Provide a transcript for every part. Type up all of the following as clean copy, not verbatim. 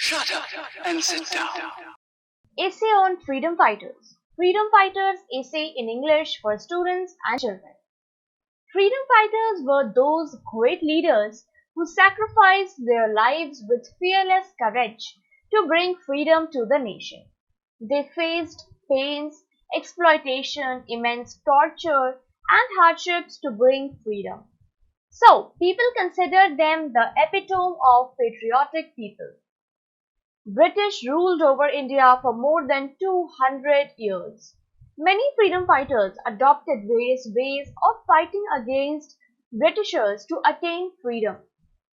Shut up and sit down. Essay on Freedom Fighters. Freedom Fighters Essay in English for Students and Children. Freedom fighters were those great leaders who sacrificed their lives with fearless courage to bring freedom to the nation. They faced pains, exploitation, immense torture, and hardships to bring freedom. So, people considered them the epitome of patriotic people. British ruled over India for more than 200 years. Many freedom fighters adopted various ways of fighting against Britishers to attain freedom.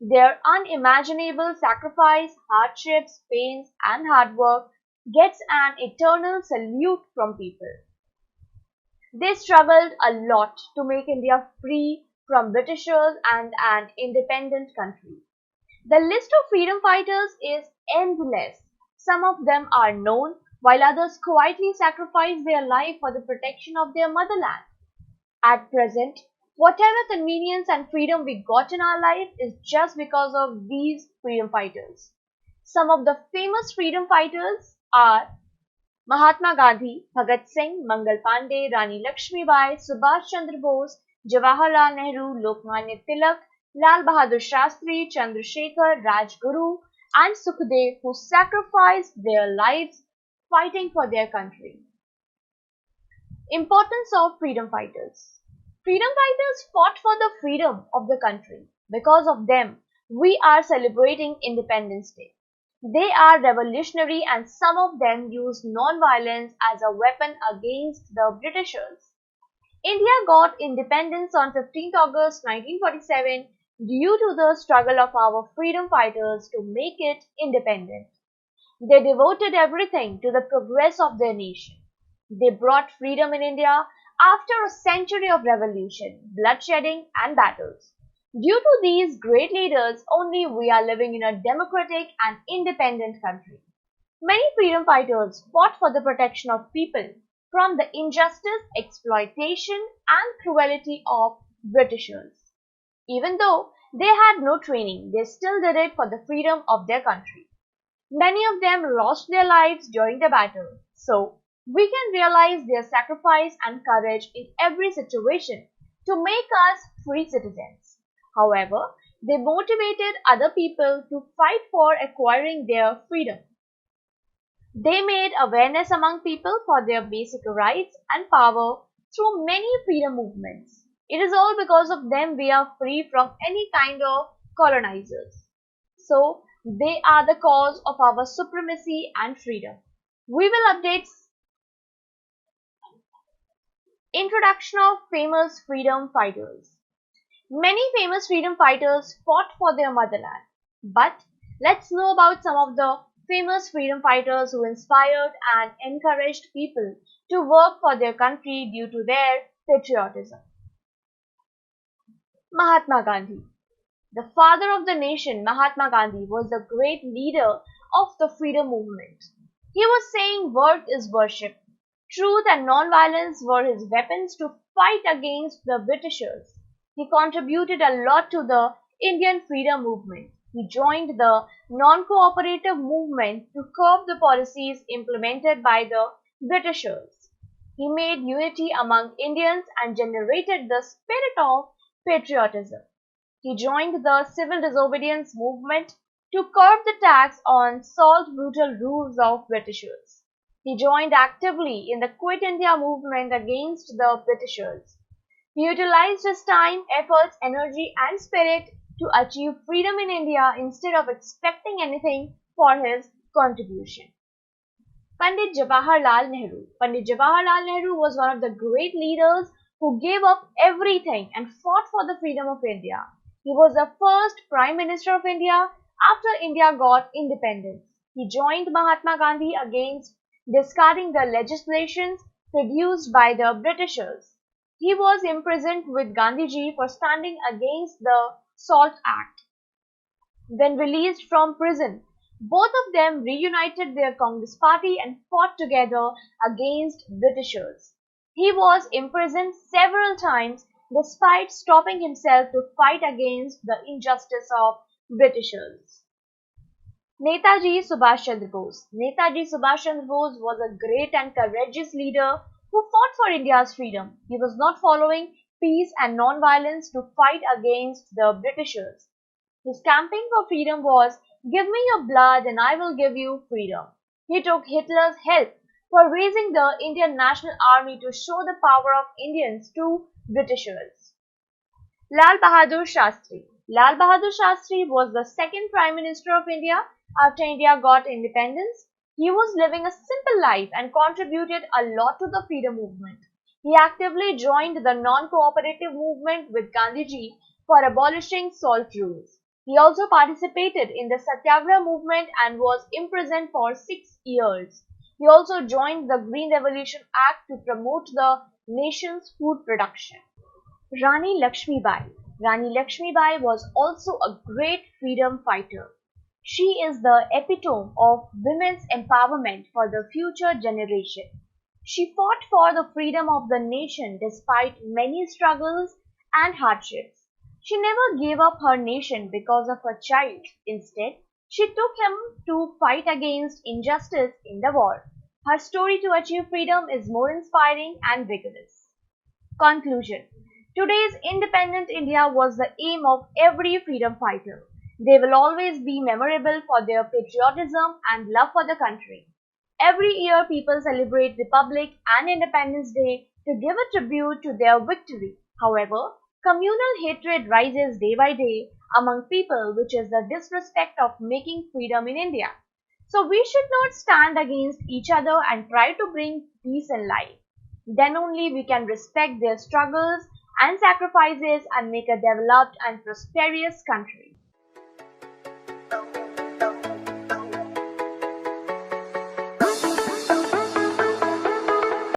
Their unimaginable sacrifice, hardships, pains, and hard work gets an eternal salute from people. They struggled a lot to make India free from Britishers and an independent country. The list of freedom fighters is endless. Some of them are known, while others quietly sacrifice their life for the protection of their motherland. At present, whatever convenience and freedom we got in our life is just because of these freedom fighters. Some of the famous freedom fighters are Mahatma Gandhi, Bhagat Singh, Mangal Pandey, Rani Lakshmibai, Subhash Chandra Bose, Jawaharlal Nehru, Lokmanya Tilak, Lal Bahadur Shastri, Chandrasekhar, Rajguru, and Sukhdev, who sacrificed their lives fighting for their country. Importance of freedom fighters. Freedom fighters fought for the freedom of the country. Because of them, we are celebrating Independence Day. They are revolutionary and some of them used non-violence as a weapon against the Britishers. India got independence on 15th August 1947 due to the struggle of our freedom fighters to make it independent. They devoted everything to the progress of their nation. They brought freedom in India after a century of revolution, bloodshedding, and battles. Due to these great leaders, only we are living in a democratic and independent country. Many freedom fighters fought for the protection of people from the injustice, exploitation, and cruelty of Britishers. Even though they had no training, they still did it for the freedom of their country. Many of them lost their lives during the battle, so we can realize their sacrifice and courage in every situation to make us free citizens. However, they motivated other people to fight for acquiring their freedom. They made awareness among people for their basic rights and power through many freedom movements. It is all because of them we are free from any kind of colonizers. So, they are the cause of our supremacy and freedom. We will update Introduction of famous freedom fighters. Many famous freedom fighters fought for their motherland. But let's know about some of the famous freedom fighters who inspired and encouraged people to work for their country due to their patriotism. Mahatma Gandhi. The father of the nation, Mahatma Gandhi, was a great leader of the freedom movement. He was saying work is worship. Truth and non-violence were his weapons to fight against the Britishers. He contributed a lot to the Indian freedom movement. He joined the non-cooperative movement to curb the policies implemented by the Britishers. He made unity among Indians and generated the spirit of patriotism. He joined the civil disobedience movement to curb the tax on salt brutal rules of Britishers. He joined actively in the Quit India movement against the Britishers. He utilized his time, efforts, energy, and spirit to achieve freedom in India instead of expecting anything for his contribution. Pandit Jawaharlal Nehru. Pandit Jawaharlal Nehru was one of the great leaders who gave up everything and fought for the freedom of India. He was the first Prime Minister of India after India got independence. He joined Mahatma Gandhi against discarding the legislations produced by the Britishers. He was imprisoned with Gandhiji for standing against the Salt Act. When released from prison, both of them reunited their Congress party and fought together against Britishers. He was imprisoned several times despite stopping himself to fight against the injustice of Britishers. Netaji Subhash Chandra Bose. Netaji Subhash Chandra Bose was a great and courageous leader who fought for India's freedom. He was not following peace and non-violence to fight against the Britishers. His campaign for freedom was, "Give me your blood and I will give you freedom." He took Hitler's help for raising the Indian National Army to show the power of Indians to Britishers. Lal Bahadur Shastri. Lal Bahadur Shastri was the second Prime Minister of India after India got independence. He was living a simple life and contributed a lot to the freedom movement. He actively joined the non-cooperative movement with Gandhiji for abolishing salt rules. He also participated in the Satyagraha movement and was imprisoned for 6 years. He also joined the Green Revolution Act to promote the nation's food production. Rani Lakshmibai. Rani Lakshmibai was also a great freedom fighter. She is the epitome of women's empowerment for the future generation. She fought for the freedom of the nation despite many struggles and hardships. She never gave up her nation because of her child. Instead, she took him to fight against injustice in the war. Her story to achieve freedom is more inspiring and vigorous. Conclusion. Today's independent India was the aim of every freedom fighter. They will always be memorable for their patriotism and love for the country. Every year people celebrate Republic and Independence Day to give a tribute to their victory. However, communal hatred rises day by day among people, which is the disrespect of making freedom in India. So we should not stand against each other and try to bring peace in life. Then only we can respect their struggles and sacrifices and make a developed and prosperous country.